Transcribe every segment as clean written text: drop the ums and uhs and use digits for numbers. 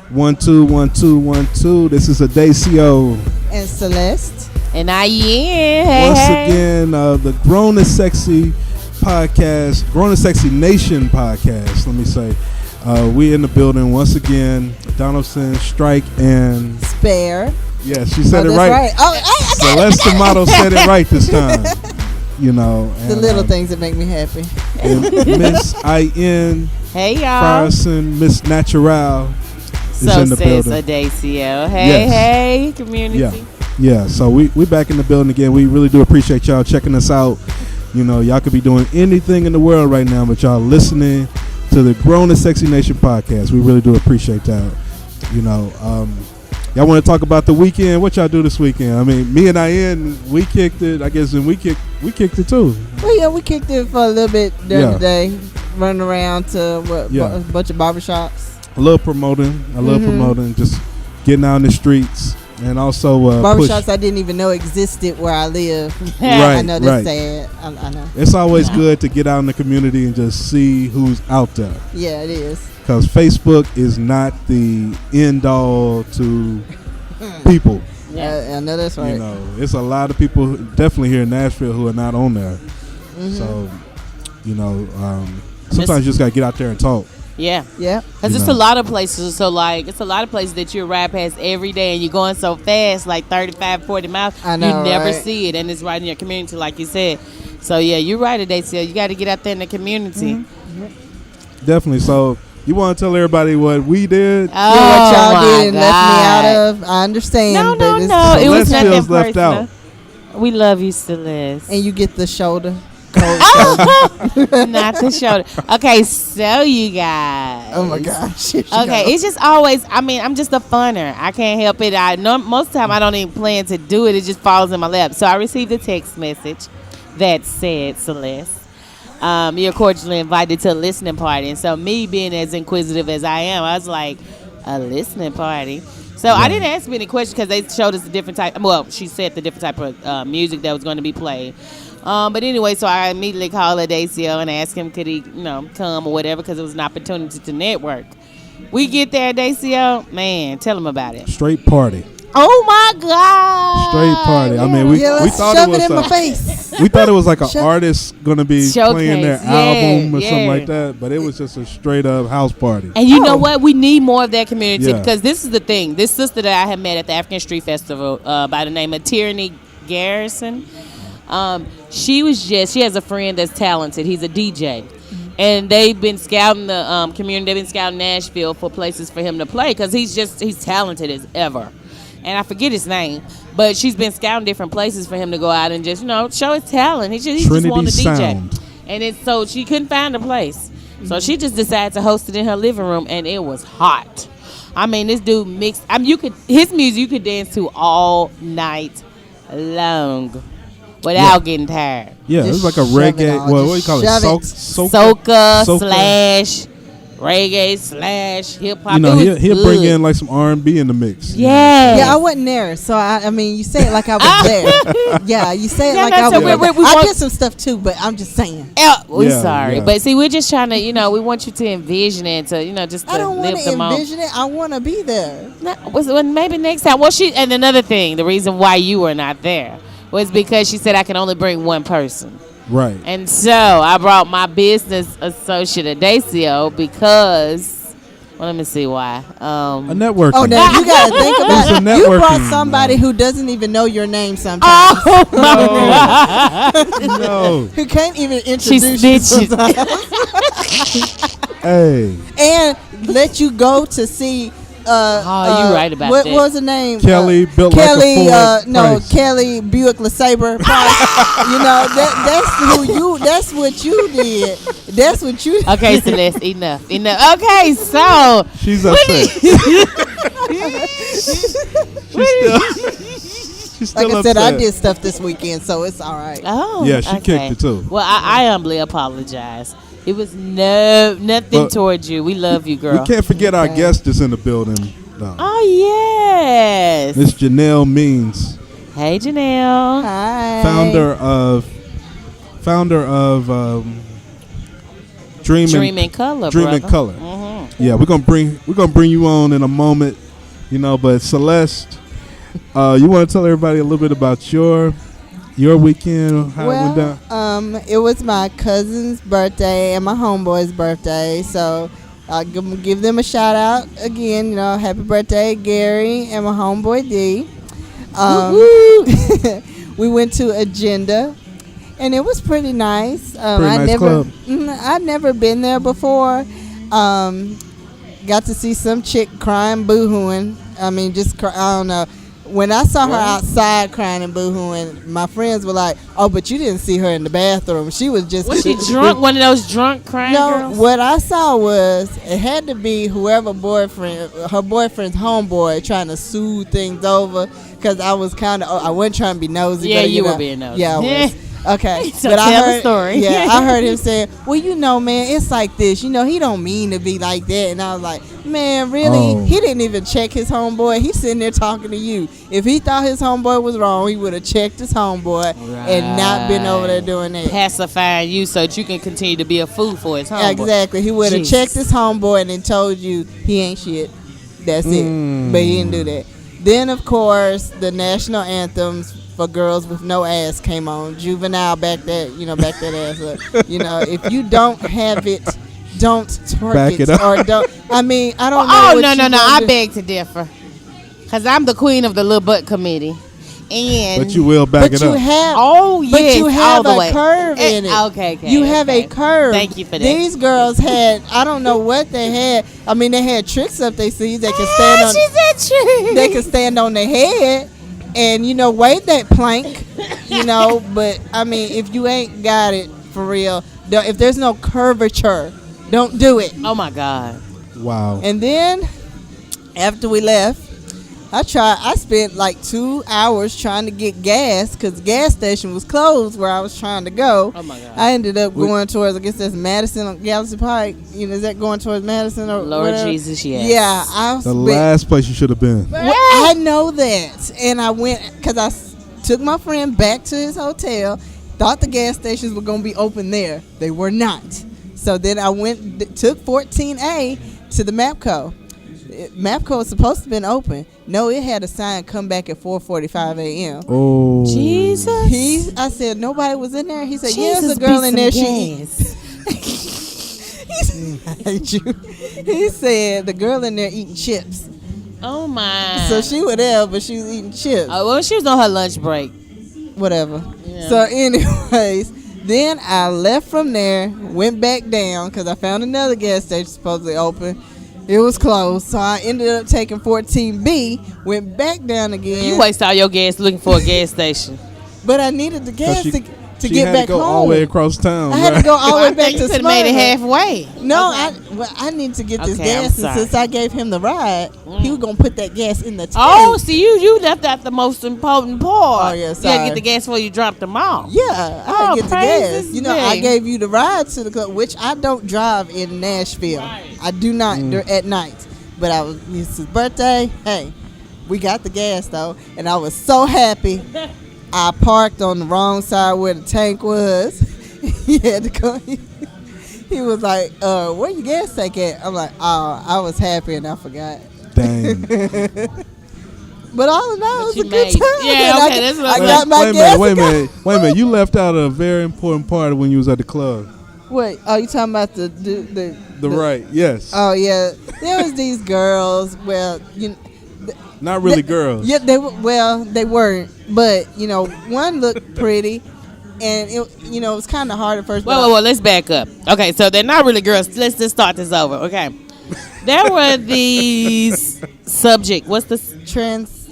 1 2 1 2 1 2. This is Adaceo and Celeste and Iyen. Once again, the Grown and Sexy podcast, Grown and Sexy Nation podcast. Let me say, we in the building once again. Donaldson, Strike, and Spare. Yeah, she said it right. Oh, Celeste the model said it right this time. You know, the little things that make me happy. And Miss Iyen Hey y'all. Frierson, Miss Natural is so in the says building. Adaceo. Hey, hey, community. Yeah. So we back in the building again. We really do appreciate y'all checking us out. You know, y'all could be doing anything in the world right now, but y'all listening to the Grown and Sexy Nation podcast. We really do appreciate that. You know, y'all want to talk about the weekend? What y'all do this weekend? I mean, me and Iyen, we kicked it. I guess, and we kicked it too. Well, yeah, we kicked it for a little bit during the day, running around to a bunch of barbershops. I love promoting, just getting out in the streets, and also barbershops I didn't even know existed where I live. Right, I know that's sad. I know. It's always good to get out in the community and just see who's out there. Yeah, it is. Because Facebook is not the end all to people. Yeah, I know that's right. You know, it's a lot of people definitely here in Nashville who are not on there. Mm-hmm. So, you know, sometimes you just got to get out there and talk. Yeah. Because it's a lot of places. So, like, it's a lot of places that you ride past every day and you're going so fast, like 35, 40 miles. I know, you never see it. And it's right in your community, like you said. So, yeah, you're right, Adaceo. You got to get out there in the community. Mm-hmm. Definitely. So, you want to tell everybody what we did? Oh, what y'all did and left me out of. I understand. No. It was nothing left personal. out. We love you, Celeste. And you get the shoulder. Not the shoulder. Okay, so you guys. Oh my gosh. Okay, it's just always. I mean, I'm just a funner. I can't help it. Most of the time I don't even plan to do it. It just falls in my lap. So I received a text message that said, Celeste, you're cordially invited to a listening party. And so me being as inquisitive as I am, I was like, a listening party. So I didn't ask me any questions because they showed us the different type. Well, she said the different type of music that was going to be played. But anyway, so I immediately called Adaceo and asked him could he, come or whatever because it was an opportunity to network. We get there, Adaceo, man, tell him about it. Straight party. Oh my God! Straight party. I mean, we thought it was in my face. We thought it was like an artist gonna be playing their album or something like that, but it was just a straight up house party. And you know what? We need more of that community because this is the thing. This sister that I had met at the African Street Festival by the name of Iyen Frierson. She has a friend that's talented. He's a DJ. And they've been scouting the community. They've been scouting Nashville for places for him to play because he's talented as ever. And I forget his name, but she's been scouting different places for him to go out and just, show his talent. He just wanted to DJ. And so she couldn't find a place. So she just decided to host it in her living room, and it was hot. I mean, this dude mixed. His music you could dance to all night long. Without getting tired. Yeah, it was like a reggae. What do you call it? Soca slash reggae slash hip hop. He'll bring in like some R&B in the mix. Yeah. Yeah, I wasn't there, so I mean, you say it like I was there. Yeah, you say it like I was there. I did some stuff too, but I'm just saying. We're sorry, but see, we're just trying to, we want you to envision it, to just to I don't live want the to moment. envision it. I want to be there. Well, maybe next time. Well, and another thing, the reason why you were not there was because she said I can only bring one person. Right. And so I brought my business associate Adaceo because, let me see why. A networking. Oh, now you got to think about it. You brought somebody who doesn't even know your name sometimes. Oh, my God. No. Who can't even introduce you sometimes. Hey. And let you go to see you right about what that. was the name? Kelly built like a Ford. Kelly Buick LeSabre. That's what you did. That's what you did. Okay, Celeste, enough. Okay, so she's upset. She's still like I upset. said, I did stuff this weekend, so it's all right. Oh, yeah, she kicked it too. Well, I humbly apologize. It was nothing towards you. We love you, girl. We can't forget our guest that's in the building, though. Oh, yes. Miss Janelle Means. Hey, Janelle. Hi. Founder of Dream in Color. Mm-hmm. Yeah, we're gonna bring you on in a moment, But Celeste, you want to tell everybody a little bit about your weekend, how it went down? It was my cousin's birthday and my homeboy's birthday, so I'll give them a shout out again. Happy birthday, Gary and my homeboy D. We went to Agenda, and it was pretty nice. I'd never been there before. Got to see some chick crying, boo-hooing. I mean, I don't know. When I saw her outside crying and boo-hooing, my friends were like, "Oh, but you didn't see her in the bathroom. She was just..." Was she drunk? One of those drunk crying girls? No, what I saw was it had to be her boyfriend's homeboy trying to soothe things over. Because I was I wasn't trying to be nosy. Yeah, but, you were being nosy. Yeah, I was. Okay, so but tell the story. Yeah, I heard him saying, "Well, man, it's like this. He don't mean to be like that." And I was like, "Man, really? He didn't even check his homeboy. He's sitting there talking to you. If he thought his homeboy was wrong, he would have checked his homeboy and not been over there doing that, pacifying you so that you can continue to be a fool for his homeboy." Exactly. He would have checked his homeboy and then told you he ain't shit. That's it. But he didn't do that. Then, of course, the national anthems for girls with no ass came on. Juvenile, back that ass up. If you don't have it, don't twerk back it up. Or don't. I mean, I don't know. Oh, no. I beg to differ. Because I'm the queen of the little butt committee. But you will back it up. But you have a curve in it. Okay. You have a curve. Thank you for that. These girls had, I don't know what they had. I mean, they had tricks up their sleeves. They could stand on. They could stand on their head and wave that plank. But I mean, if you ain't got it for real, if there's no curvature, don't do it. Oh my God. Wow. And then after we left, I spent like 2 hours trying to get gas because the gas station was closed where I was trying to go. Oh my God. I ended up going towards, I guess that's Madison on Galaxy Pike. Is that going towards Madison or Lord whatever? Jesus, yes. Yeah. Last place you should have been. I know that. And I went because I took my friend back to his hotel. Thought the gas stations were going to be open there. They were not. So then I took 14A to the MAPCO. MAPCO was supposed to have been open. No, it had a sign, "Come back at 4:45 a.m." Oh, Jesus! I said nobody was in there. He said, "Yeah, there's a girl in there. She eats." He said the girl in there eating chips. Oh my! So she was there, but she was eating chips. Oh well, she was on her lunch break. Whatever. Yeah. So, anyways, then I left from there, went back down because I found another gas station supposedly open. It was closed, so I ended up taking 14B, went back down again. You waste all your gas looking for a gas station. But I needed the gas to she get had back to go home. all the way across town. I had to go all the way back to You could have made it halfway. No, I need to get this gas, and since I gave him the ride, he was gonna put that gas in the tank. Oh, see, you left out the most important part. Oh yeah, You sorry. gotta get the gas before you dropped them off. Yeah, I had to get the gas. praises I be. gave you the ride to the club, which I don't drive in Nashville. Right. I do not at night. But it's his birthday. Hey, we got the gas though, and I was so happy. I parked on the wrong side where the tank was. He had to go. He was like, "Where your gas tank at?" I'm like, "Oh, I was happy and I forgot." Dang. But all in all, it was a good made. time. Yeah, okay, that's what I I'm got my gas. Wait a minute. You left out a very important part when you was at the club. Wait, you talking about the right? Yes. Oh yeah, there was these girls. Well, not really girls. Yeah, they weren't. But one looked pretty, and it was kind of hard at first. Well, let's back up. Okay, so they're not really girls. Let's just start this over. Okay, there were these subject. What's the trans?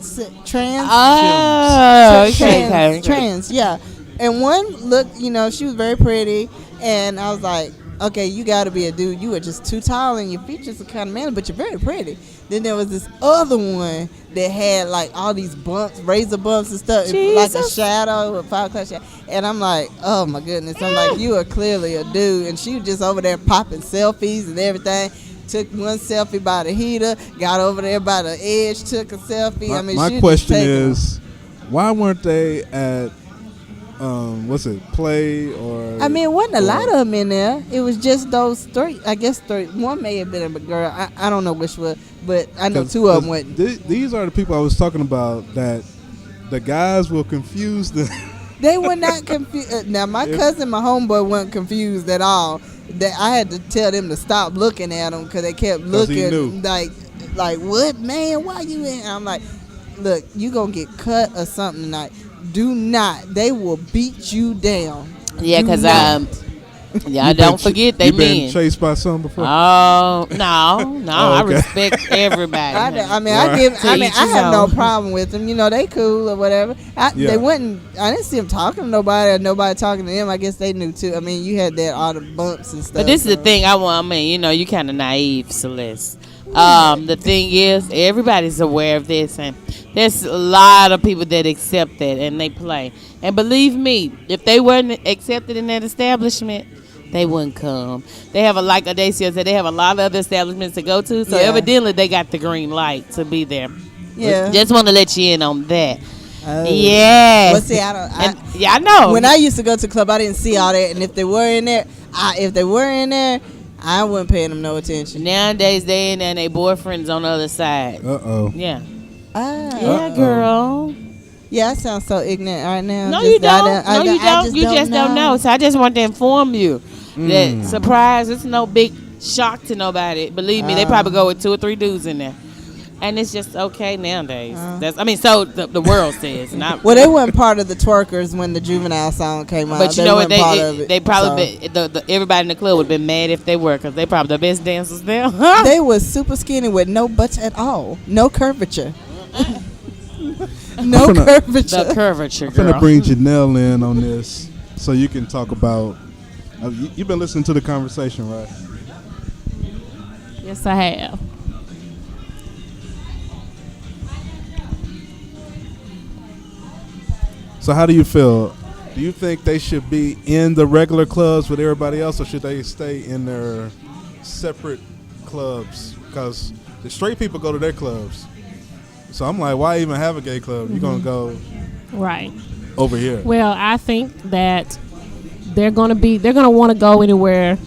Oh, okay. Trans. Yeah, and one looked. She was very pretty, and I was like, okay, you got to be a dude. You are just too tall, and your features are kind of manly, but you're very pretty. Then there was this other one that had like all these bumps, razor bumps and stuff, like a shadow, a 5 o'clock shadow. And I'm like, oh my goodness. I'm like, you are clearly a dude. And she was just over there popping selfies and everything. Took one selfie by the heater, got over there by the edge, took a selfie. My question is, why weren't they at what's it? Play or? I mean, it wasn't a lot of them in there. It was just those three. I guess three. One may have been a girl. I don't know which one, but I know two of them went. These are the people I was talking about that the guys will confuse them. They were not confused. Now, my cousin, my homeboy, wasn't confused at all. That I had to tell them to stop looking at them because they kept looking like what, man? Why you in? I'm like, look, you gonna get cut or something tonight. Do not. They will beat you down. Yeah, because don't forget they men. You been chased by some before? Oh no, okay. I respect everybody. I have no problem with them. You know, they cool or whatever. They wouldn't. I didn't see them talking to nobody or nobody talking to them. I guess they knew too. I mean, you had all the bumps and stuff. But this is the thing you kind of naive, Celeste. The thing is, everybody's aware of this, and there's a lot of people that accept that and they play. And believe me, if they weren't accepted in that establishment, they wouldn't come. They have like Adaceo said, they have a lot of other establishments to go to, so evidently they got the green light to be there. Yeah, just want to let you in on that. Yes. Well, see, I I know. When I used to go to the club, I didn't see all that, and if they were in there, I wasn't paying them no attention. Nowadays, they in there and their boyfriends on the other side. Yeah. Yeah, girl. Yeah, I sound so ignorant right now. No, you don't. You just don't know. So I just want to inform you that surprise, it's no big shock to nobody. Believe me, they probably go with 2 or 3 dudes in there. And it's just okay nowadays. So the world says. Well, they weren't part of the twerkers when the Juvenile song came out. But you know what? They probably everybody in the club would have been mad if they were, because they probably the best dancers there. They was super skinny with no butts at all, no curvature. Curvature. The curvature, girl. I'm going to bring Janelle in on this so you can talk about. You've been listening to the conversation, right? Yes, I have. So how do you feel? Do you think they should be in the regular clubs with everybody else, or should they stay in their separate clubs? Because the straight people go to their clubs. So I'm like, why even have a gay club? You're going to go over here. Well, I think that they're going to want to go anywhere.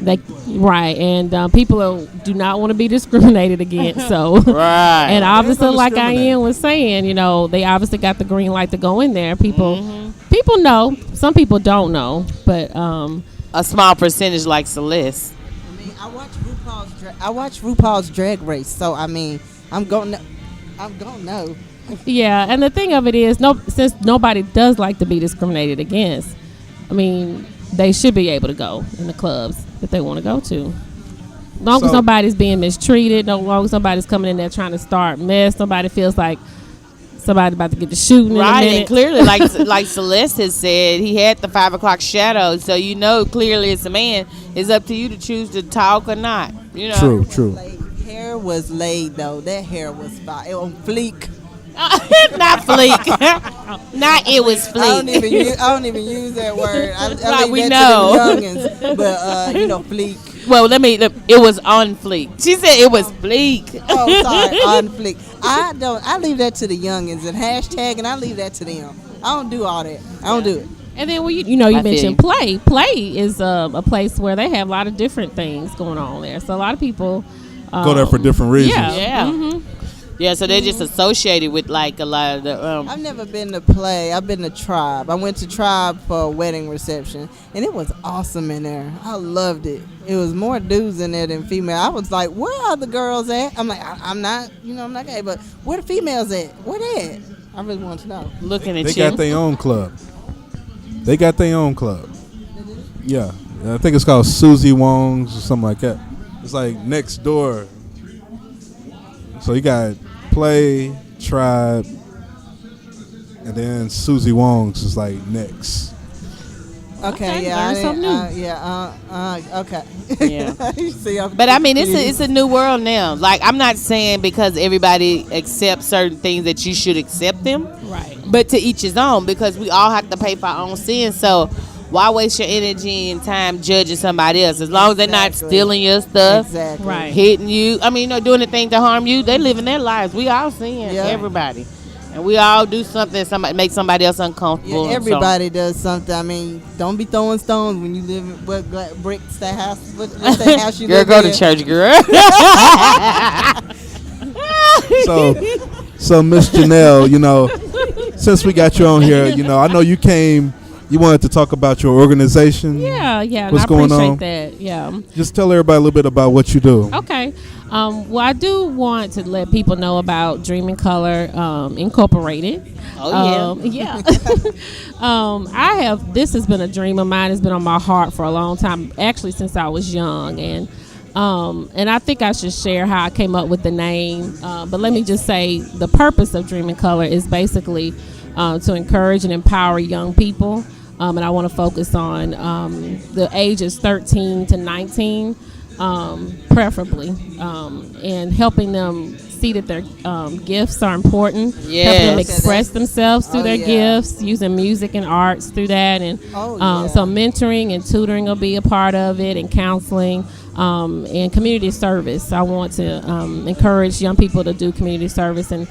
And people do not want to be discriminated against. So, and obviously, like Iyen was saying, they obviously got the green light to go in there. People know. Some people don't know, but a small percentage like Celeste. I mean, I watch RuPaul's Drag Race, so I mean, I'm gonna know. Yeah, and the thing of it is, since nobody does like to be discriminated against, I mean, they should be able to go in the clubs that they want to go to. As long as nobody's being mistreated, as long as nobody's coming in there trying to start mess, nobody feels like somebody about to get the shooting in a minute. And clearly, like Celeste has said, he had the 5 o'clock shadow, so clearly as a man, it's up to you to choose to talk or not. True. Hair was laid though. That hair was on fleek. Not fleek. Not it was fleek. I don't even use that word. I we that know. To the youngins, but fleek. Well, it was on fleek. She said it was fleek. Oh, sorry, on fleek. I leave that to the youngins and hashtag, and I leave that to them. I don't do all that. I don't do it. And then you mentioned Play. Play is a place where they have a lot of different things going on there. So a lot of people go there for different reasons. Yeah. Mm-hmm. Yeah, so they're just associated with like a lot of the. I've never been to Play. I've been to Tribe. I went to Tribe for a wedding reception, and it was awesome in there. I loved it. It was more dudes in there than female. I was like, where are the girls at? I'm like, I'm not gay, but where the females at? Where they at? I really want to know. Looking at they got their own club. Yeah, I think it's called Susie Wong's or something like that. It's like next door. So you got Play, Tribe, and then Susie Wong's is like next. Okay, okay. Yeah. See, but I mean, it's a new world now. Like, I'm not saying because everybody accepts certain things that you should accept them. Right. But to each his own, because we all have to pay for our own sins. So why waste your energy and time judging somebody else? As long as they're not stealing your stuff, right, hitting you. I mean, doing the thing to harm you. They're living their lives. We all seeing everybody. And we all do something make somebody else uncomfortable. Yeah, everybody does something. I mean, don't be throwing stones when you live in what bricks that house. What's that house you girl, live go in? to church, girl. So Miss Janelle, you know, since we got you on here, you know, I know you came. You wanted to talk about your organization. Yeah, What's and I going appreciate on? that. Yeah. Just tell everybody a little bit about what you do. Okay. Well, I do want to let people know about Dream in Color Incorporated. Oh, yeah. This has been a dream of mine. It's been on my heart for a long time, actually since I was young. And I think I should share how I came up with the name. But let me just say the purpose of Dream in Color is basically to encourage and empower young people. And I want to focus on the ages 13 to 19, preferably, and helping them see that their gifts are important. Yes. Helping them express themselves through their yeah. gifts, using music and arts through that. And so mentoring and tutoring will be a part of it, and counseling. And community service. I want to encourage young people to do community service, and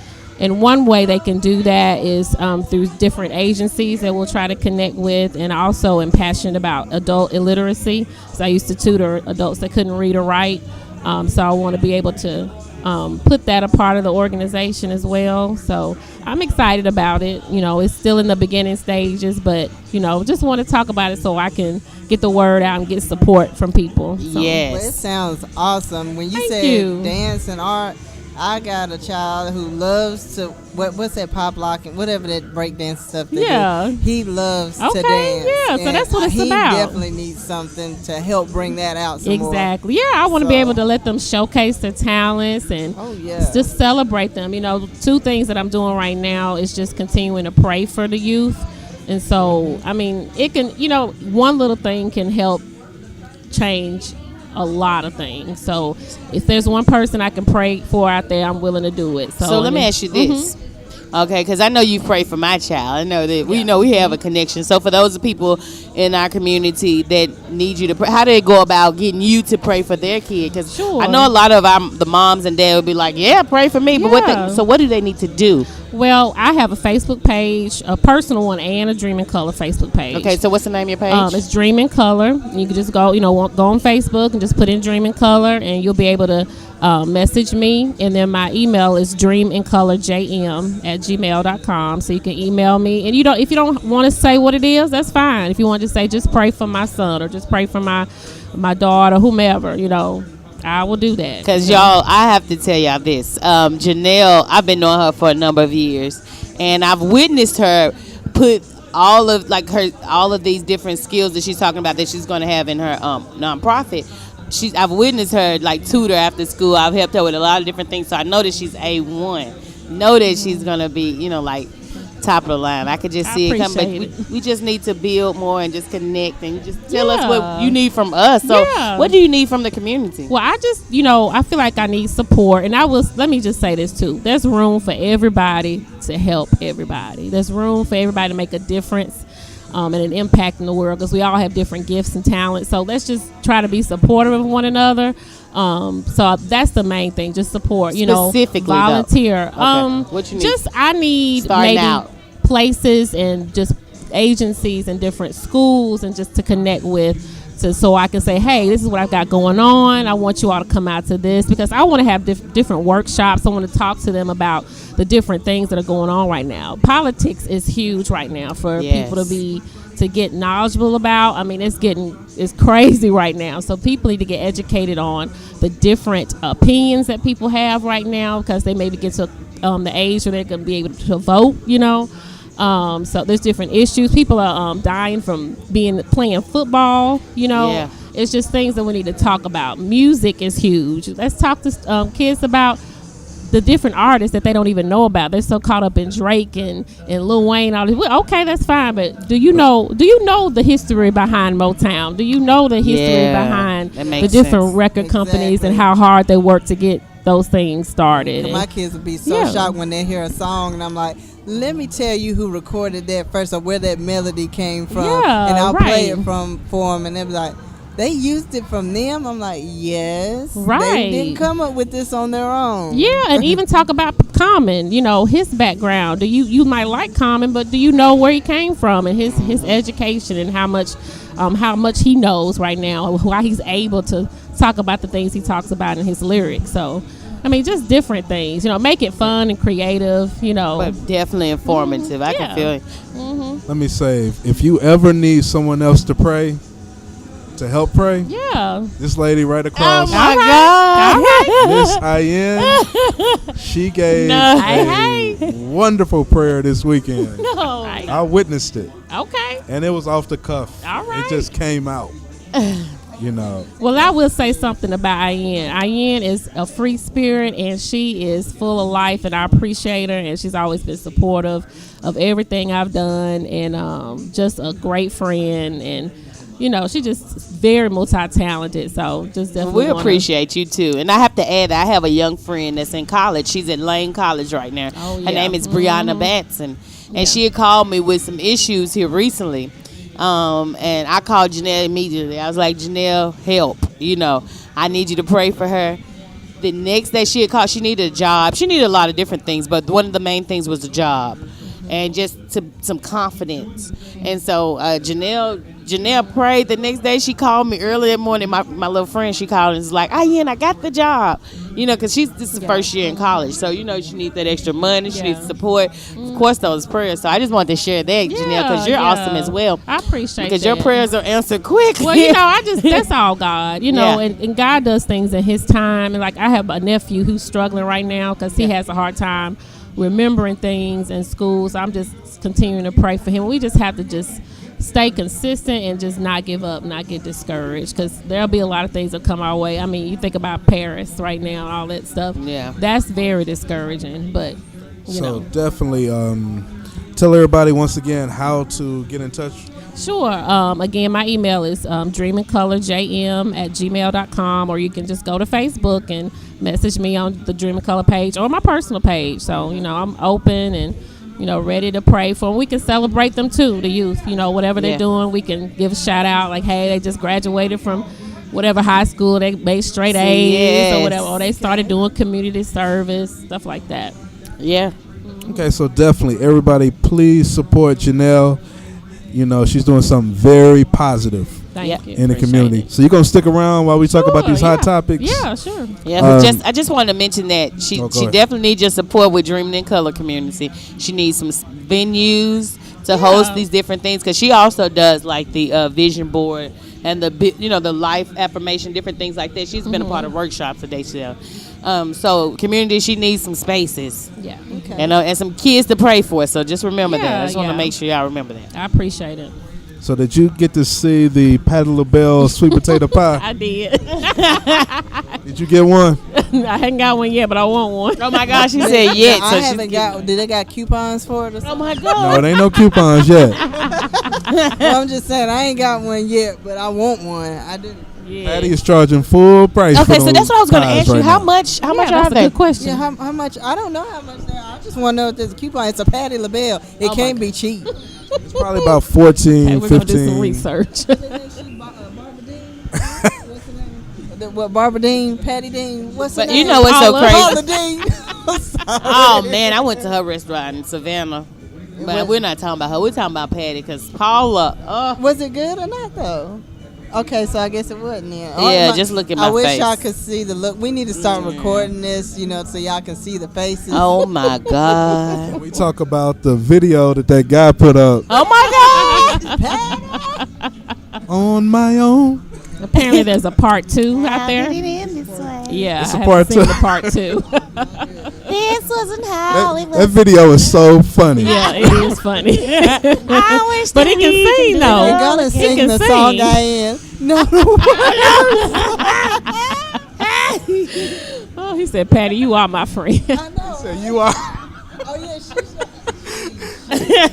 one way they can do that is through different agencies that we'll try to connect with. And I also am passionate about adult illiteracy, so I used to tutor adults that couldn't read or write, so I want to be able to put that a part of the organization as well. So I'm excited about it. You know, it's still in the beginning stages, but you know, just want to talk about it so I can get the word out and get support from people. So. Yes. Well, it sounds awesome. When you Thank said you. dance and art, I got a child who loves to what's that pop lock and whatever that break dance stuff they Yeah. do. He loves to Okay, dance. yeah, so And that's what it's he about. definitely needs something to help bring that out some more. Exactly. Yeah, I want to be So- able to let them showcase their talents and Oh, yeah. just celebrate them. You know, two things that I'm doing right now is just continuing to pray for the youth. And so, I mean, it can, you know, one little thing can help change a lot of things. So if there's one person I can pray for out there, I'm willing to do it. So let me ask you this. Okay, because I know you pray for my child. I know that we have a connection. So for those people in our community that need you to pray, how do they go about getting you to pray for their kid? Because Sure. I know a lot of the moms and dad would be like, yeah, pray for me. But Yeah. what do they need to do? Well, I have a Facebook page, a personal one, and a Dream in Color Facebook page. Okay, so what's the name of your page? It's Dream in Color. You can just go, go on Facebook and just put in Dream in Color, and you'll be able to message me. And then my email is dreamincolorjm@gmail.com. So you can email me. And if you don't want to say what it is, that's fine. If you want to say just pray for my son or just pray for my daughter, whomever, I will do that. Because y'all, I have to tell y'all this. Janelle, I've been knowing her for a number of years, and I've witnessed her put all of these different skills that she's talking about that she's going to have in her nonprofit. I've witnessed her tutor after school. I've helped her with a lot of different things, so I know that she's A1. Know that she's going to be, top of the line. I could just see it coming. But we just need to build more and just connect and just tell us what you need from us. So what do you need from the community? Well, I just, I feel like I need support. And let me just say this too. There's room for everybody to help everybody. There's room for everybody to make a difference and an impact in the world, because we all have different gifts and talents. So let's just try to be supportive of one another. So that's the main thing, just support, Specifically, volunteer. Okay. What you need? I need Starting maybe out. places and just agencies and different schools and just to connect with, so I can say, hey, this is what I've got going on. I want you all to come out to this, because I want to have different workshops. I want to talk to them about the different things that are going on right now. Politics is huge right now for people to get knowledgeable about. I mean, it's crazy right now. So people need to get educated on the different opinions that people have right now, because they maybe get to the age where they're going to be able to vote, So there's different issues. People are dying from playing football, It's just things that we need to talk about. Music is huge. Let's talk to kids about the different artists that they don't even know about. They're so caught up in Drake and Lil Wayne. All this. Well, okay, that's fine, but do you know the history behind Motown? Do you know the history behind the different record companies and how hard they work to get those things started? My kids would be so shocked when they hear a song, and I'm like, let me tell you who recorded that first, or where that melody came from, and I'll play it for them, and they'll be like, they used it from them. I'm like, yes. Right. They didn't come up with this on their own. Yeah, and even talk about Common, his background. You might like Common, but do you know where he came from and his education and how much he knows right now, why he's able to talk about the things he talks about in his lyrics. So, I mean, just different things. Make it fun and creative. But definitely informative. I can feel it. Mm-hmm. Let me say, if you ever need someone else to pray, to help pray, this lady right across, oh my God, Miss Iyen, she gave a wonderful prayer this weekend. No, I witnessed it. Okay, and it was off the cuff. All right, it just came out. Well, I will say something about Iyen. Iyen is a free spirit, and she is full of life, and I appreciate her, and she's always been supportive of everything I've done, and just a great friend, and she's just very multi-talented. So just definitely we appreciate you too. And I have to add that I have a young friend that's in college. She's at Lane College right now. Oh, yeah. Her name is Brianna Batson, and she had called me with some issues here recently. And I called Janelle immediately. I was like, Janelle, help. I need you to pray for her. The next day she had called. She needed a job. She needed a lot of different things, but one of the main things was a job and just some confidence. And so Janelle prayed. The next day she called me early in the morning. My little friend, she called and was like, Iyen, I got the job. Because this is the first year in college. So, she needs that extra money. She needs support. Of course, those prayers. So I just wanted to share that, Janelle, because you're awesome as well. I appreciate because that. your prayers are answered quick. Well, that's all God, and God does things in his time. And like I have a nephew who's struggling right now because he has a hard time remembering things in school. So I'm just continuing to pray for him. We just have to just stay consistent and just not give up, not get discouraged, because there'll be a lot of things that come our way. I mean, you think about Paris right now and all that stuff. Yeah, that's very discouraging. But so definitely tell everybody once again how to get in touch. Sure. Again, my email is dreamandcolorjm@gmail.com, or you can just go to Facebook and message me on the Dream and Color page or my personal page. So I'm open and ready to pray for them. We can celebrate them too, the youth. Whatever they're doing, we can give a shout out like, hey, they just graduated from whatever high school, they made straight A's or whatever, or they started doing community service, stuff like that. Yeah. Okay, so definitely everybody please support Janelle. She's doing something very positive in the community. So you're going to stick around while we talk about these hot topics? Yeah, sure. Yeah, I just wanted to mention that she definitely needs your support with Dreaming in Color community. She needs some venues to host these different things, because she also does like the vision board and the life affirmation, different things like that. She's been a part of workshops at Adaceo. So community, she needs some spaces. Yeah. Okay. And some kids to pray for. So just remember that. I just want to make sure y'all remember that. I appreciate it. So did you get to see the Patti LaBelle sweet potato pie? I did. Did you get one? I hadn't got one yet, but I want one. Oh my gosh, she said yet. I haven't got. Did they got coupons for it? Or something? Oh my God. No, it ain't no coupons yet. Well, I'm just saying I ain't got one yet, but I want one. I do. Yeah. Patty is charging full price. Okay, for so that's what I was going to ask you. Right how now. much are that's they? a good question. Yeah, how much? I don't know how much they are. I just want to know if there's a coupon. It's a Patti LaBelle. It can't be cheap. It's probably about 14, Hey, we're going to 15. do some research. Barbara Dean? What's her name? What, Barbara Dean? Patty Dean? What's her But name? you know what's so Paula crazy? Dean. Oh man, I went to her restaurant in Savannah. But we're not talking about her. We're talking about Patty, because Paula. Was it good or not though? Okay, so I guess it wasn't then. Yeah, just look at my I wish face. y'all could see the look. We need to start recording this, so y'all can see the faces. Oh my God. We talk about the video that guy put up Oh my God. on my own. Apparently, there's a part 2 out there. Yeah, It's I a haven't part seen 2. the part 2. This wasn't how it That video is so funny. Yeah, it is funny. I wish But he can sing, You're though. gonna He sing can the sing. song Diane. No. Oh, he said, Patty, you are my friend. I know. So you are. Oh yeah, she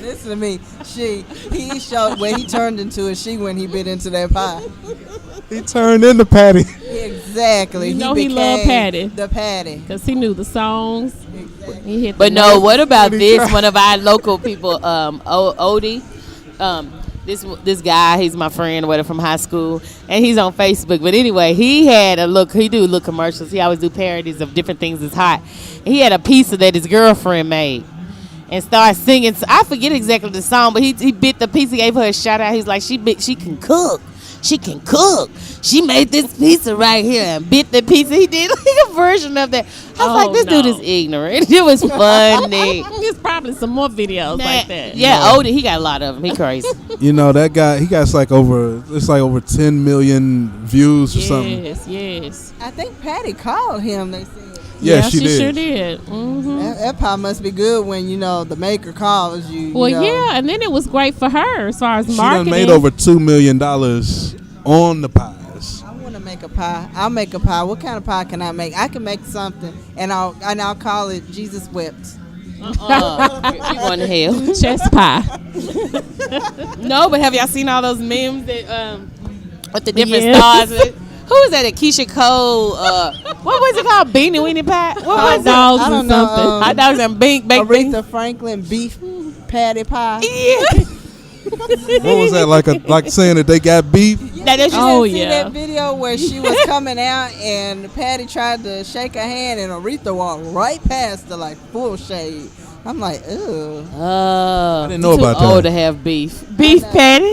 listen to me. He showed where he turned into a she when he bit into that pie. He turned into Patty. Exactly. You know he he loved became Patty. The Patty. Because he knew the songs. He hit But the no, notes. what about this? One of our local people, Odie. this guy, he's my friend or whatever from high school, and he's on Facebook. But anyway, he do look commercials. He always do parodies of different things that's hot. And he had a pizza that his girlfriend made and started singing. I forget exactly the song, but he bit the pizza, gave her a shout out. He's like, she can cook. She can cook. She made this pizza right here and bit the pizza. He did like a version of that. I was like, this dude is ignorant. It was funny. There's probably some more videos like that. Yeah, Odie, he got a lot of them. He crazy. You know, that guy, he got over 10 million views or something. Yes. I think Patty called him. They said. Yeah, she did. Sure did. Mm-hmm. That probably must be good when the maker calls you. Well, yeah, and then it was great for her as far as marketing. She done made over $2 million on the pies. I want to make a pie. I'll make a pie. What kind of pie can I make? I can make something, and I'll call it Jesus Wept. You going to hell? Chest pie. No, but have y'all seen all those memes that with the different stars? Who was that? Keisha Cole. What was it called? Beanie Weenie Pie. What was it? I don't know. Hot dogs and baked Aretha Franklin beef patty pie. Yeah. What was that, like saying that they got beef? See that video where she was coming out and Patty tried to shake her hand and Aretha walked right past her like full shade. I'm like, ew. I didn't know about that. Too old to have beef. Beef patty.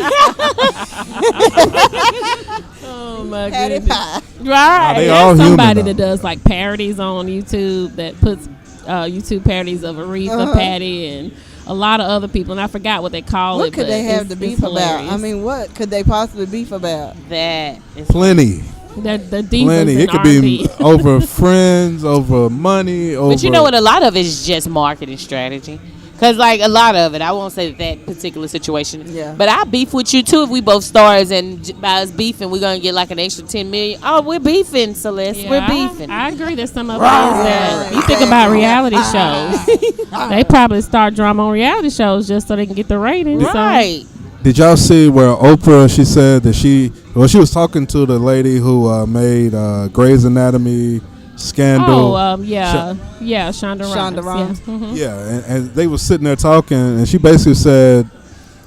Oh my Patty goodness. pie. Right. They all There's somebody human, that does like parodies on YouTube that puts YouTube parodies of Aretha, Patty, and a lot of other people, and I forgot what they call it. What could they have to beef about? I mean, what could they possibly beef about? That is Plenty. The divas Plenty. It could R&B. be over friends, over money, over. But you know what? A lot of it is just marketing strategy. Because, like, a lot of it, I won't say that particular situation. Yeah. But I beef with you, too, if we both stars and by us beefing, we're going to get, like, an extra $10 million. Oh, we're beefing, Celeste. Yeah, we're beefing. I agree that some of it is that. You think about reality shows. They probably start drama on reality shows just so they can get the ratings. Right. Did y'all see where Oprah, she said that she was talking to the lady who made Grey's Anatomy Scandal. Shonda Rhimes. Rhimes. Yeah. Mm-hmm. Yeah, and they were sitting there talking, and she basically said,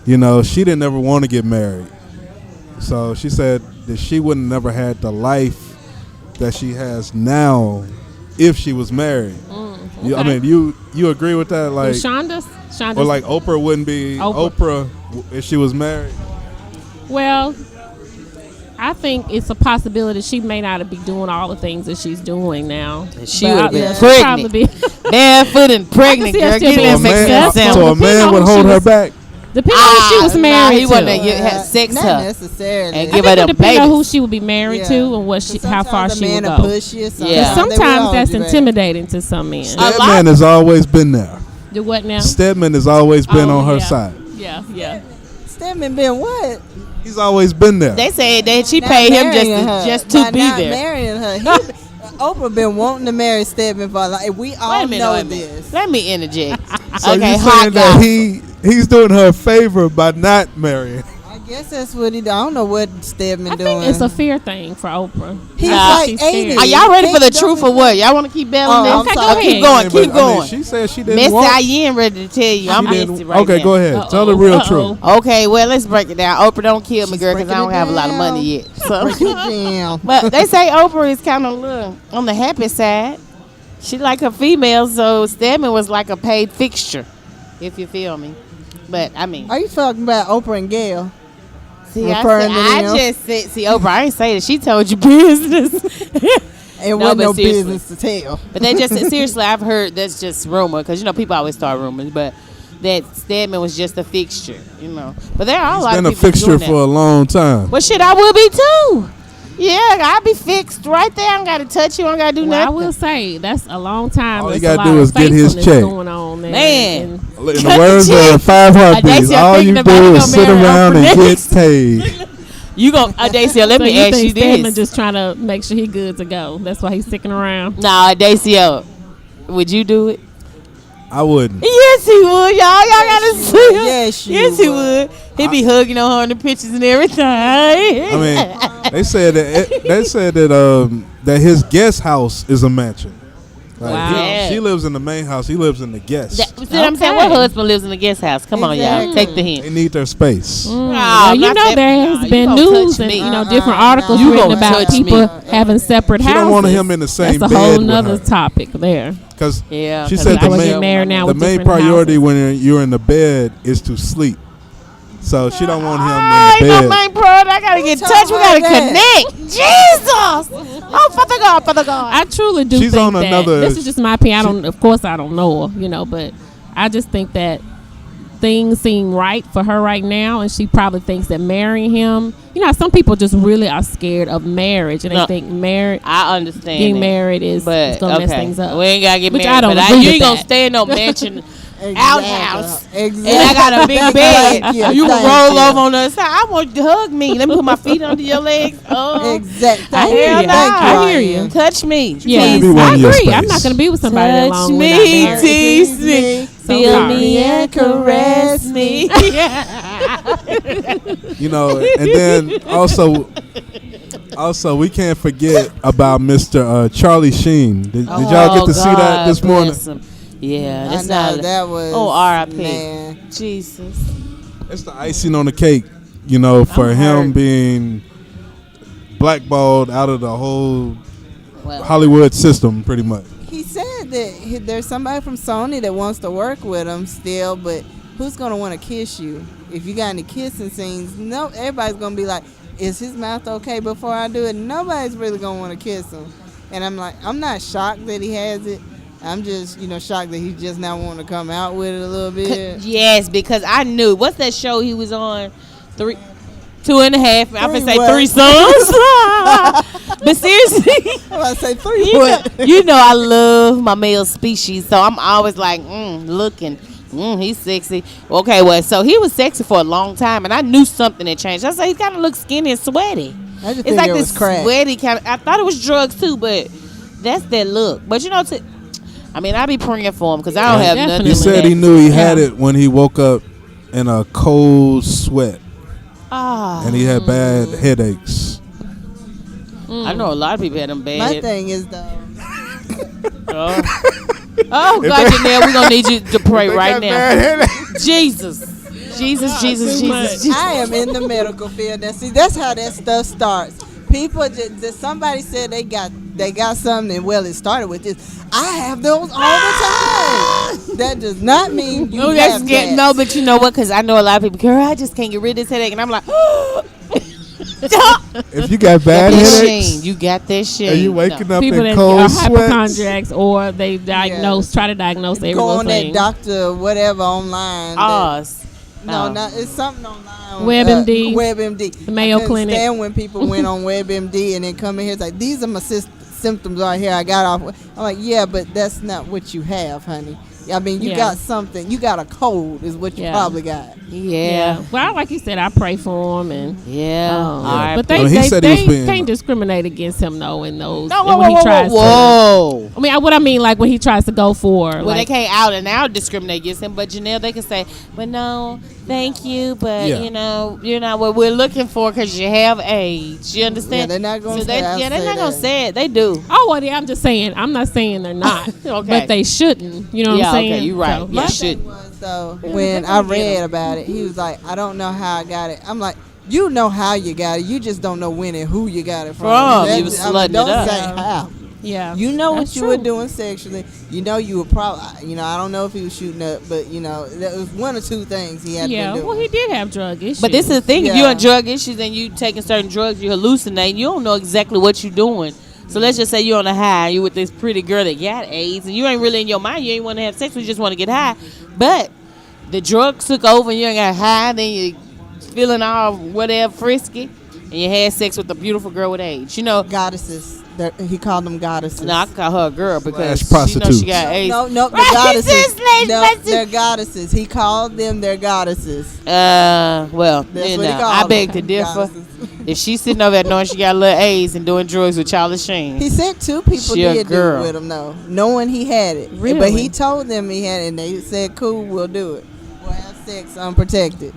she didn't ever want to get married. So she said that she would have never had the life that she has now if she was married. Okay. I mean, you agree with that? Like Shonda's or like Oprah wouldn't be Oprah if she was married? Well, I think it's a possibility she may not be doing all the things that she's doing now. She would have been she'll pregnant. Barefoot and pregnant, I can see her girl. still Get being that successful. So a man would hold her back? Depending on who she was married he to. wouldn't have sex Not her necessarily. and I give think her it the depends on baby. who she would be married to and what how far she would go. Push you, Yeah. Sometimes that's intimidating to some men. Stedman has always been there. Do what now? Stedman has always been on her side. Yeah. Stedman been what? He's always been there. They said that she Not paid him marrying just to be not there. marrying her. Oprah been wanting to marry Stedman for like we all know this. Let me interject. So okay, you hot saying that guy. he's doing her a favor by not marrying? I guess that's what he do. I don't know what Stedman I doing. think it's a fear thing for Oprah. He's Nah. like She's 80. scared. Are y'all ready for the Don't truth be or what? Y'all want to keep battling Oh, this? I'm Okay, sorry. keep going. But, Keep going. she said she didn't Miss want. Iyen ready to tell you. I'm missed right Okay, now. go ahead. Tell the real truth. Okay, well, let's break it down. Oprah, don't kill me, She's girl, because I breaking don't it have a lot of down. money yet. So. Break it down. But they say Oprah is kind of on the happy side. She like her females, so Stedman was like a paid fixture, if you feel me. But, I mean. Are you talking about Oprah and Gail? See, referring to I them? just said, see, Oprah, I ain't say that. She told you business. It No, wasn't but no seriously. business to tell. But they just, seriously, I've heard that's just rumor, because, people always start rumors, but that Stedman was just a fixture, But there are a lot He's been of a people fixture doing that. for a long time. Well, shit, I will be too. Yeah, I'll be fixed right there. I don't got to touch you. I don't got to do Well, I nothing. will say that's a long time. All There's you a gotta lot do of is get his faithfulness check. going on there. Man. In the words of Five Heartbeats, Adaceo all you thinking do about is him sit marrying around Oprah and get next. paid. You gon' Adaceo, let So me you ask think you Stedman this. just trying to make sure he good to go? That's why he's sticking around. Nah, Adaceo, would you do it? I wouldn't. Yes, he would, y'all. Y'all gotta you see would. him. Yes, you Yes, he would. He'd be hugging on her in the pictures and everything. I mean, they said that that his guest house is a mansion. Like, Wow. she lives in the main house. He lives in the guest. See what I'm saying? What husband lives in the guest house? Come on, y'all. Take the hint. They need their space. Well, you know there has been news and different articles written about people having separate houses. She don't want him in the same That's bed a whole with nother her. Because there. Because Yeah, she said the main priority houses. when you're in the bed is to sleep. So she don't want him in ain't the no bed. main priority. I gotta get touch. We gotta connect. Jesus. Oh, Father God, Father God. I truly do She's think on that. another- This is just my opinion. Of course, I don't know her, but I just think that things seem right for her right now, and she probably thinks that marrying him. Some people just really are scared of marriage, and they think marriage. I understand. Getting married is going to mess things up. We ain't gotta get Which married. I don't but agree you with ain't gonna that. stay in no mansion. Outhouse. Exactly. And I got a big bed. Thank You can roll you. over on the other side. I want you to hug me. Let me put my feet under your legs. Oh, Exactly. I hear hell you. no. I hear you. Touch me. Yeah, wanna be one I in your agree. I'm space. not going to be with somebody that Touch long me, without marriage. tease me, feel sorry. me and caress me. And then also we can't forget about Mr. Charlie Sheen. Did y'all get to see that this morning? Yeah, that's I know, not. that was. R.I.P. Man. Jesus. It's the icing on the cake, for him hurt. being blackballed out of the whole Well, Hollywood system, pretty much. He said that there's somebody from Sony that wants to work with him still, but who's going to want to kiss you? If you got any kissing scenes, no, everybody's going to be like, is his mouth okay before I do it? Nobody's really going to want to kiss him. And I'm like, I'm not shocked that he has it. I'm just, shocked that he's just not wanting to come out with it a little bit. yes, because I knew. What's that show he was on? 2.5. I'm gonna say what? 3 sons. But seriously, I'm about to say 3 what? I love my male species, so I'm always like, looking. He's sexy. Okay, well, so he was sexy for a long time, and I knew something had changed. I said he kind of looks skinny and sweaty. I just It's think like it this was crack. sweaty kind of. I thought it was drugs too, but that's that look. But I be praying for him because I don't have Definitely. nothing. He with said that. he knew he had it when he woke up in a cold sweat, and he had bad headaches. I know a lot of people had them bad. My thing is, though, Oh God, Janelle, we're gonna need you to pray right now. Jesus. I am in the medical field. Now, see, that's how that stuff starts. People, somebody said they got something, and well, it started with this. I have those all the time. That does not mean you have that. No, but you know what? Because I know a lot of people, girl, I just can't get rid of this headache. And I'm like, If you got bad headaches, you got that shit. are you waking up People in that cold are sweats? hypochondriacs or they try to diagnose every Go little on thing. that doctor, whatever, online. Oz. No, it's something online. WebMD. WebMD. The Mayo I couldn't Clinic. stand when people went on WebMD and then come in here. It's like, these are my symptoms right here. I got off. I'm like, yeah, but that's not what you have, honey. I mean, you got something. You got a cold is what you probably got. Yeah. Well, like you said, I pray for him and All right. but Well, he said he was being- can't discriminate against him though in those. No, and when he tries whoa. to, I mean, what I mean, like when he tries to go for. Well, like, they can't out and out discriminate against him, but Janelle, they can say, well, no, thank you, but, Yeah. you're not what we're looking for because you have AIDS. You understand? Yeah, they're not going to they're not going to say it. They do. oh, well, yeah, I'm just saying. I'm not saying they're not, Okay. but they shouldn't. You know what I'm saying? Okay, you're right. So, Yeah, My should. thing was, though, when I read about it, he was like, I don't know how I got it. I'm like, you know how you got it. You just don't know when and who you got it from. You was slutting don't it up. say how. yeah, You know what that's you true. were doing sexually. You know you were probably, I don't know if he was shooting up, but, there was one or two things he had Yeah, been doing. well, he did have drug issues. But this is the thing. If Yeah. you're on drug issues and you taking certain drugs, you hallucinate. You don't know exactly what you're doing. So let's just say you're on a high. You with this pretty girl that got AIDS, and you ain't really in your mind. You ain't want to have sex. You just want to get high. But the drugs took over, and you ain't got high. Then you feeling all whatever frisky, and you had sex with a beautiful girl with AIDS. Goddesses. He called them goddesses. No, I can call her a girl because Slash she knows she prostitutes. got AIDS. No, the Right, goddesses. sis, ladies, No, let's they're goddesses. He called them their goddesses. Well, That's you what he know, called I them. beg to differ. Goddesses. If she's sitting over there knowing she got a little AIDS and doing drugs with Charlie Sheen, He said two people She a did do girl. it with him, though, knowing he had it. Really? But he told them he had it, and they said, cool, we'll do it. We'll have sex unprotected.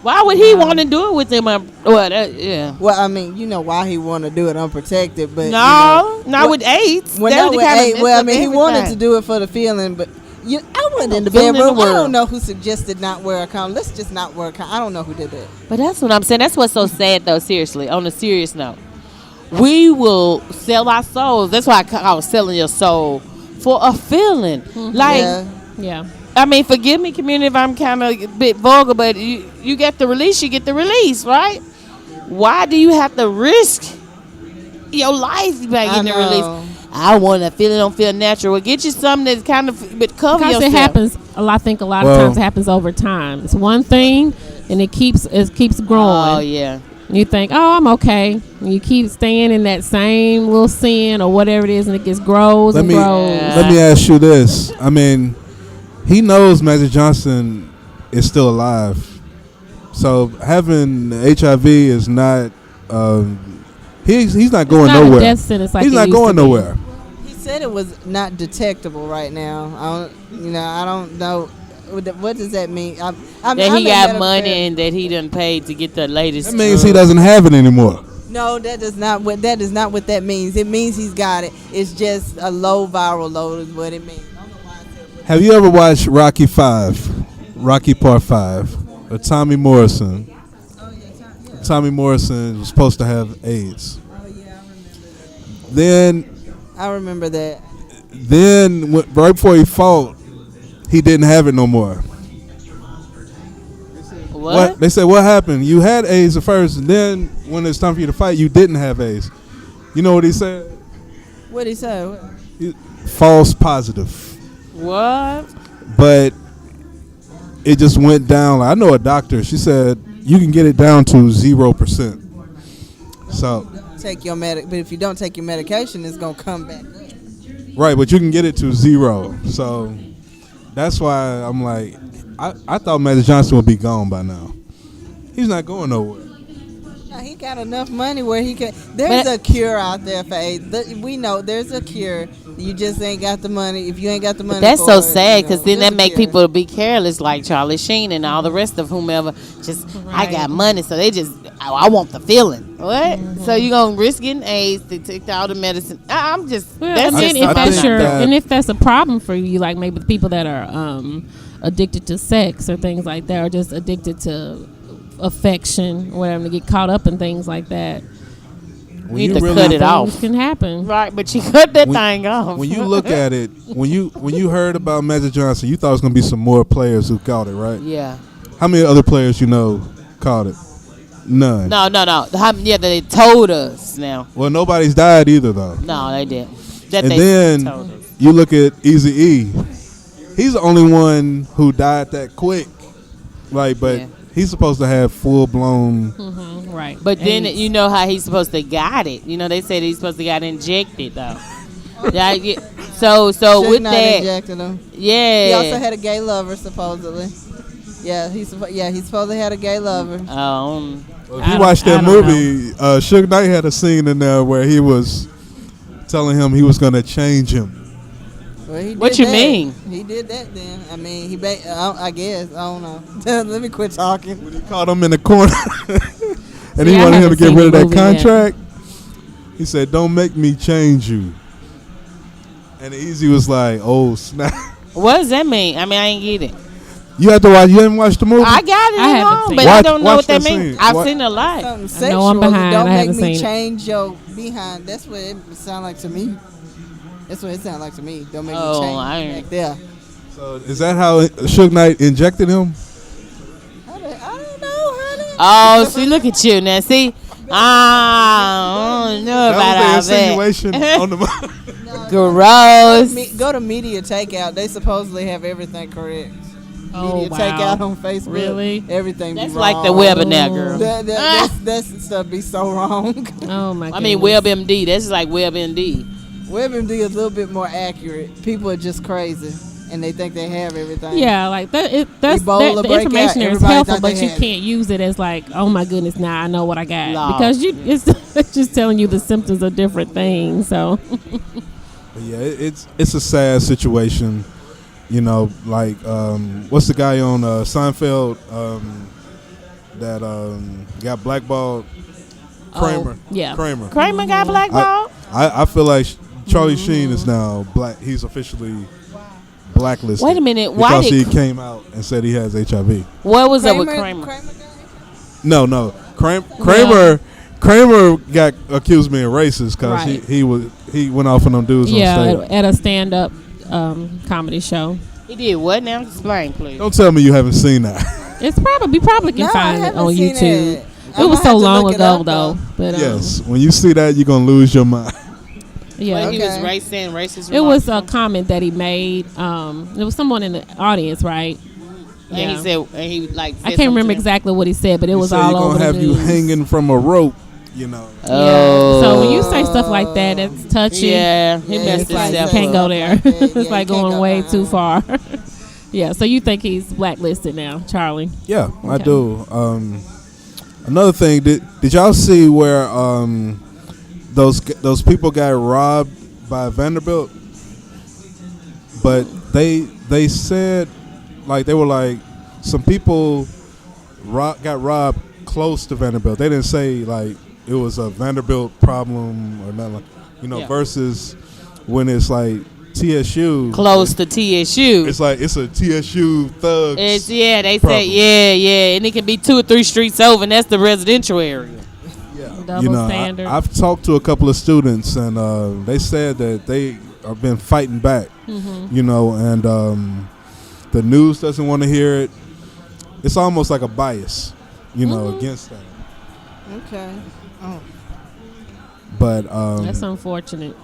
Why would he want to do it with him? Yeah. Well, I mean, you know why he want to do it unprotected, but No, not with AIDS. Well, That not was with kind of AIDS. Well, I mean, he everything. wanted to do it for the feeling, but I wasn't in the Feeling in the bedroom. I world. don't know who suggested not wear a condom. Let's just not wear a condom. I don't know who did that. But that's what I'm saying. That's what's so sad, though. Seriously, on a serious note, we will sell our souls. That's why I was selling your soul for a feeling. Like, Yeah. I mean, forgive me, community, if I'm kind of a bit vulgar, but you get the release, you get the release, right? Why do you have to risk your life by getting the release? I want to feel it, don't feel natural. Well, get you something that's kind of, but cover Because yourself. it happens. I think a lot of times it happens over time. It's one thing, and it keeps growing. Oh yeah. You think, oh, I'm okay. And you keep staying in that same little sin or whatever it is, and it just grows and grows. Let me ask you this. I mean, he knows Magic Johnson is still alive. So having HIV is not. He's not going not nowhere. a death sentence like he's it not used going to be. nowhere. He said it was not detectable right now. I don't know. What does that mean? That he got money and that he done paid to get the latest. That means he doesn't have it anymore. No, that is not what that means. It means he's got it. It's just a low viral load is what it means. I don't know why I said Have you ever watched Rocky Part 5, with Tommy Morrison? Tommy Morrison was supposed to have AIDS. Oh yeah, I remember. Then I remember that. right before he fought, he didn't have it no more. What? They said, what happened? You had AIDS at first, and then when it's time for you to fight, you didn't have AIDS. You know what he said? What did he say? False positive. What? But it just went down. I know a doctor. She said you can get it down to 0%. So Take your but if you don't take your medication, it's gonna come back up. right, but you can get it to 0. So that's why I'm like, I thought Magic Johnson would be gone by now. He's not going nowhere. Now, he got enough money where he can. There's a cure out there for AIDS. We know there's a cure. You just ain't got the money. If you ain't got the money, That's for so it, sad because then there's that a make cure. people be careless like Charlie Sheen and all the rest of whomever. Just I got money, so they just I want the feeling. What? So you gonna risk getting AIDS to take all the medicine? I'm just. Well, That's and then just if that's something. and if that's a problem for you, like maybe the people that are addicted to sex or things like that, or just addicted to affection or whatever, to get caught up in things like that. You need to cut it off. Things can happen. Right, but you cut that thing off. When you look at it, when you heard about Magic Johnson, you thought it was gonna be some more players who caught it, right? Yeah. How many other players you know caught it? None. No. They told us now. Well, nobody's died either, though. No, they didn't. And then told us. you look at Eazy-E. He's the only one who died that quick. Like, but he's supposed to have full blown. Mm-hmm, right. But then AIDS. you know how he's supposed to got it. You know they said he's supposed to got injected though. So Should with not that, injected him. yeah. He also had a gay lover supposedly. Yeah, he's supposed to had a gay lover. If you watch that movie, Suge Knight had a scene in there where he was telling him he was going to change him. Well, he What did you that. mean? He did that then. I mean, I guess. I don't know. Let me quit talking. When he caught him in the corner and See, he I wanted him to haven't get seen rid of the that movie yet. contract, he said, "Don't make me change you." And Easy was like, "Oh snap!" What does that mean? I mean, I ain't get it. You have to watch. You haven't watched the movie. I got it I haven't along, seen but it. I don't know Watch what that that means. scene. I've seen a lot. Something I know sexual. I'm behind. Don't I make haven't me seen it. change your behind. That's what it sound like to me. That's what it sound like to me. Don't make Oh, me I change ain't- back there. So is that how Suge Knight injected him? I don't know, honey. Oh, see, look at you now. See, I don't know about That all was the that. insinuation on the. Gross. Go to Media Takeout. They supposedly have everything correct. Oh, Media wow. Takeout on Facebook. Really? Everything That's be like wrong. the webinar, girl. That's stuff be so wrong. Oh my. I mean, goodness. WebMD. That's like WebMD. WebMD is a little bit more accurate. People are just crazy, and they think they have everything. Yeah, like that's Ebola the breakout, information there is everybody helpful, thought they but you had it. can't use it as like, oh my goodness, now I know what I got, No. because it's just telling you the symptoms of different things. So But yeah, it's a sad situation. You know, like what's the guy on Seinfeld? that got blackballed. Kramer. Yeah. Kramer. Kramer got blackballed. I feel like Charlie Sheen is now black. He's officially blacklisted. Wait a minute. Why because did he came out and said he has HIV. What was up with Kramer? No. Kramer got accused of being racist because he went off on them dudes on stage. At a stand-up comedy show. He did what now? Explain, please. Don't tell me you haven't seen that. It's probably can find it on YouTube. It was so long ago though. But yes, when you see that, you're gonna lose your mind. Yeah, he was saying racist. It was a comment that he made. There was someone in the audience, right? And he said, and he like. I can't remember exactly what he said, but it was all over the news. Gonna have you hanging from a rope, you know. Oh. Yeah. So when you say stuff like that, it's touchy. Yeah, he messed himself up. You can't go there. It's like going way too far. Yeah. So you think he's blacklisted now, Charlie? Yeah, okay. I do. Another thing, did y'all see where those people got robbed by Vanderbilt? But they said they were like some people got robbed close to Vanderbilt. They didn't say like it was a Vanderbilt problem or nothing, versus when it's like TSU close to TSU. It's like it's a TSU thugs. They problem. say and it can be 2 or 3 streets over, and that's the residential area. Yeah, double standard. I've talked to a couple of students, and they said that they have been fighting back. Mm-hmm. And the news doesn't want to hear it. It's almost like a bias, against that. Okay. Oh. But that's unfortunate.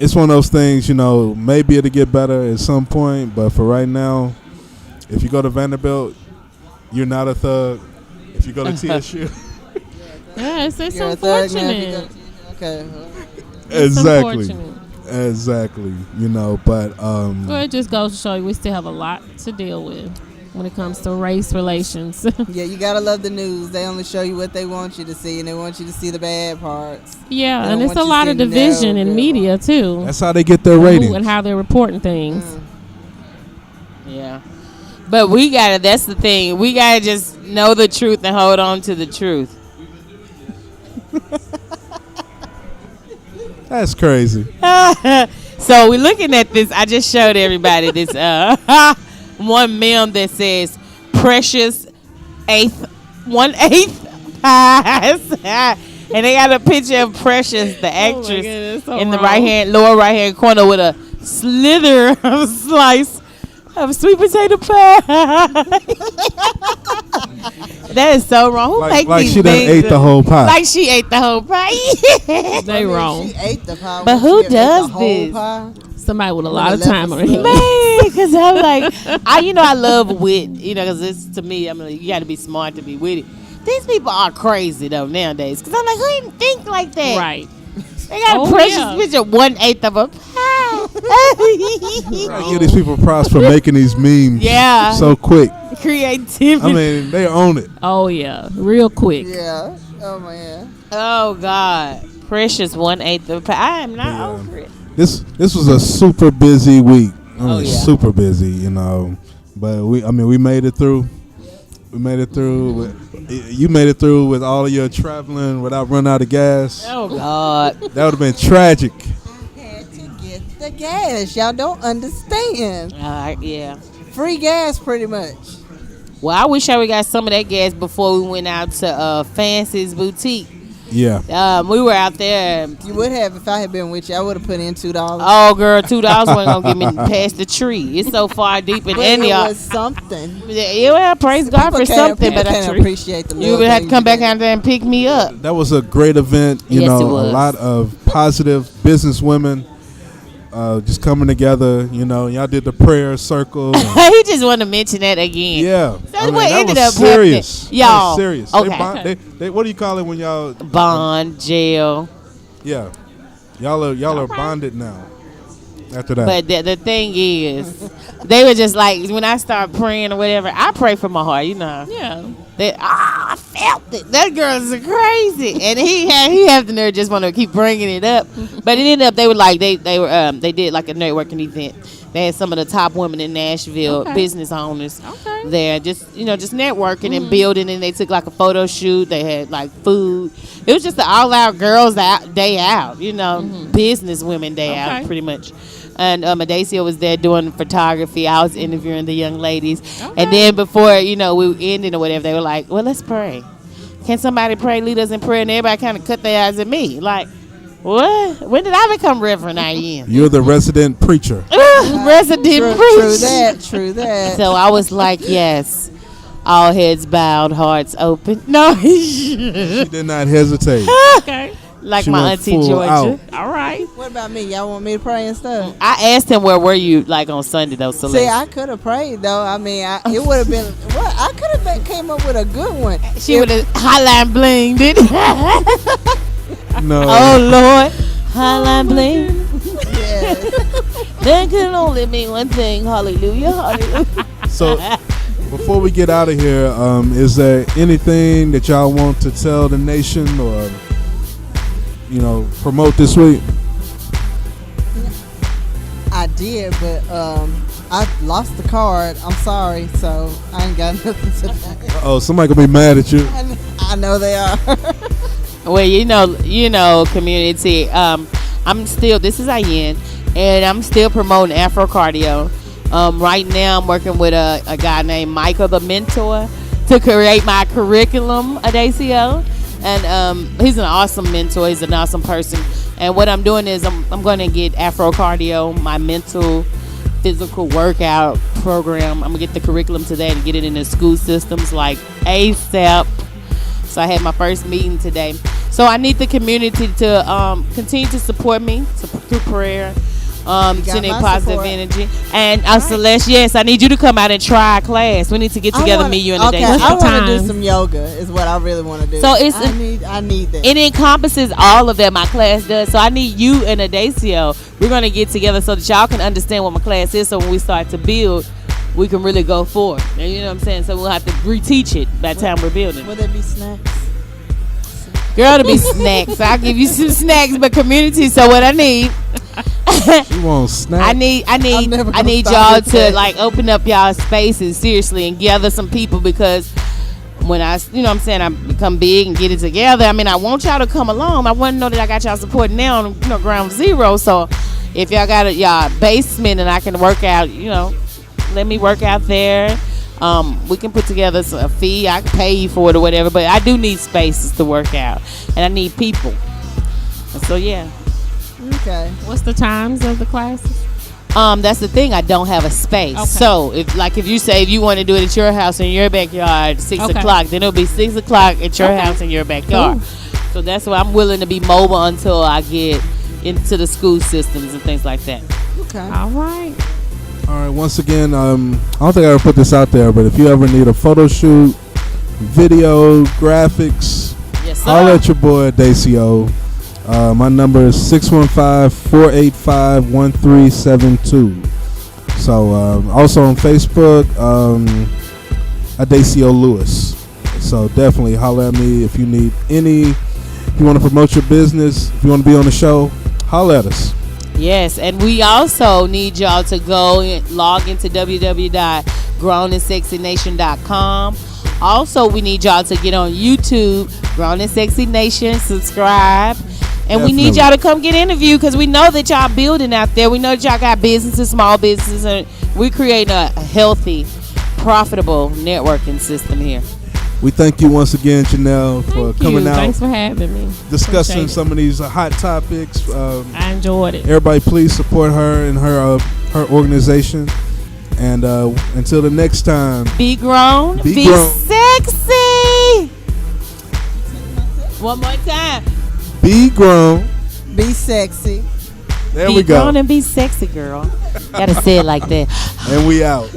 It's one of those things, maybe it'll get better at some point, but for right now, if you go to Vanderbilt, you're not a thug. If you go to TSU. Yeah, it's unfortunate. Okay. Exactly. But well, it just goes to show you we still have a lot to deal with when it comes to race relations. Yeah, you gotta love the news. They only show you what they want you to see, and they want you to see the bad parts. Yeah, and it's a lot of division in media too. That's how they get their ratings and how they're reporting things. Yeah, but that's the thing. We gotta just know the truth and hold on to the truth. That's crazy. So we're looking at this. I just showed everybody this one meme that says "Precious 1/8 pies," and they got a picture of Precious, the actress, in the lower right hand corner with a slither of slice of sweet potato pie. That is so wrong. Who makes like these she done ate the whole pie. Like she ate the whole pie. They wrong. She ate the pie. But who does this? Pie? Somebody with a lot of time on their hands. Man, because I'm like, I love wit, because it's, to me, you got to be smart to be witty. These people are crazy, though, nowadays. Because I'm like, who even think like that? Right. They got a precious picture, 1/8 of a pie. I give these people props for making these memes so quick. Creativity. I mean, they own it. Oh, yeah. Real quick. Yeah. Oh, man. Oh, God. Precious 1/8 of a pie. I am not over it. This was a super busy week. Super busy, But we made it through. We made it through. You made it through with all of your traveling without running out of gas. Oh, God. That would have been tragic. I had to get the gas. Y'all don't understand. Yeah. Free gas, pretty much. Well, I wish I would got some of that gas before we went out to Fancy's Boutique. Yeah. We were out there. You would have if I had been with you. I would have put in $2. Oh, girl, $2 wasn't gonna get me past the tree. It's so far deep in India. It was something. Yeah, well, praise God for something, but I can't appreciate the. You would have to come back out there and pick me up. That was a great event. Yes, it was. A lot of positive business women. Just coming together, y'all did the prayer circle. He just wanted to mention that again. Yeah, So what ended up serious. happening, y'all? Serious. Okay. They what do you call it when y'all bond, jail? Yeah, y'all are bonded now. After that, but the thing is, they were just like when I start praying or whatever. I pray from my heart, Yeah. I felt it. That girl is crazy, and he had the nerve just want to keep bringing it up. But it ended up they were like they did like a networking event. They had some of the top women in Nashville, business owners there, just networking and building. And they took like a photo shoot. They had like food. It was just an all-out girls day out, business women day out, pretty much. And Adaceo was there doing photography. I was interviewing the young ladies. And then before, we were ending or whatever, they were like, well, let's pray. Can somebody pray, lead us in prayer? And everybody kind of cut their eyes at me. Like, what? When did I become Reverend Iyen? You're the resident preacher. Resident preacher. True that. So I was like, yes. All heads bowed, hearts open. No. She did not hesitate. Okay. Like She my went auntie full Georgia. out. All right. What about me? Y'all want me to pray and stuff? I asked him, where were you, like, on Sunday, though, Celeste? See, I could have prayed though. I mean, it would have been. What? I could have came up with a good one. She would have highline blinged it. No. Oh, Lord. Highline bling. Yes. That can only mean one thing. Hallelujah. Hallelujah. So, before we get out of here, is there anything that y'all want to tell the nation or, promote this week? I did, but I lost the card. I'm sorry, so I ain't got nothing to say. Oh, somebody gonna be mad at you. I know they are. Well, community. This is Iyen, and I'm still promoting Afro Cardio. Right now, I'm working with a guy named Michael, the mentor, to create my curriculum, Adaceo. And he's an awesome mentor. He's an awesome person. And what I'm doing is I'm going to get Afro Cardio, my mental, physical workout program. I'm going to get the curriculum today and get it in the school systems like ASAP. So I had my first meeting today. So I need the community to continue to support me through prayer, sending positive energy. And Celeste, yes, I need you to come out and try a class. We need to get together, me, you, and okay, Adaceo. I want to do some yoga. Is what I really want to do. So I need that. It encompasses all of that my class does. So I need you and Adaceo. We're gonna get together so that y'all can understand what my class is. So when we start to build, we can really go forward. And you know what I'm saying? So we'll have to reteach it by the time we're building. Will there be snacks? Girl, to be snacks. I'll give you some snacks, but community. So what I need. She wants snacks. I need y'all to like open up y'all spaces seriously and gather some people, because when I become big and get it together, I want y'all to come along. I want to know that I got y'all support now on ground zero. So if y'all got y'all basement and I can work out, let me work out there. We can put together a fee. I can pay you for it or whatever, but I do need spaces to work out, and I need people. And so yeah. Okay. What's the times of the classes? That's the thing. I don't have a space. Okay. So if you want to do it at your house in your backyard, 6 o'clock, then it'll be 6 o'clock at your house in your backyard. Ooh. So that's why I'm willing to be mobile until I get into the school systems and things like that. Okay. All right. All right. Once again, I don't think I ever put this out there, but if you ever need a photo shoot, video, graphics, yes, sir. Holler at your boy Adaceo. My number is 615-485-1372. So also on Facebook, Adaceo Lewis. So definitely holler at me if you need if you want to promote your business, if you want to be on the show, holler at us. Yes, and we also need y'all to go and log into www.grownedsexynation.com. Also, we need y'all to get on YouTube, Grown and Sexy Nation, subscribe. And Definitely. We need y'all to come get interviewed, because we know that y'all building out there. We know that y'all got businesses, small businesses, and we're creating a healthy, profitable networking system here. We thank you once again, Janelle, for coming out. Thanks for having me. Discussing some of these hot topics. I enjoyed it. Everybody, please support her and her organization. And until the next time, be grown, be sexy. One more time. Be grown. Be sexy. There we go. Be grown and be sexy, girl. Gotta say it like that. And we out.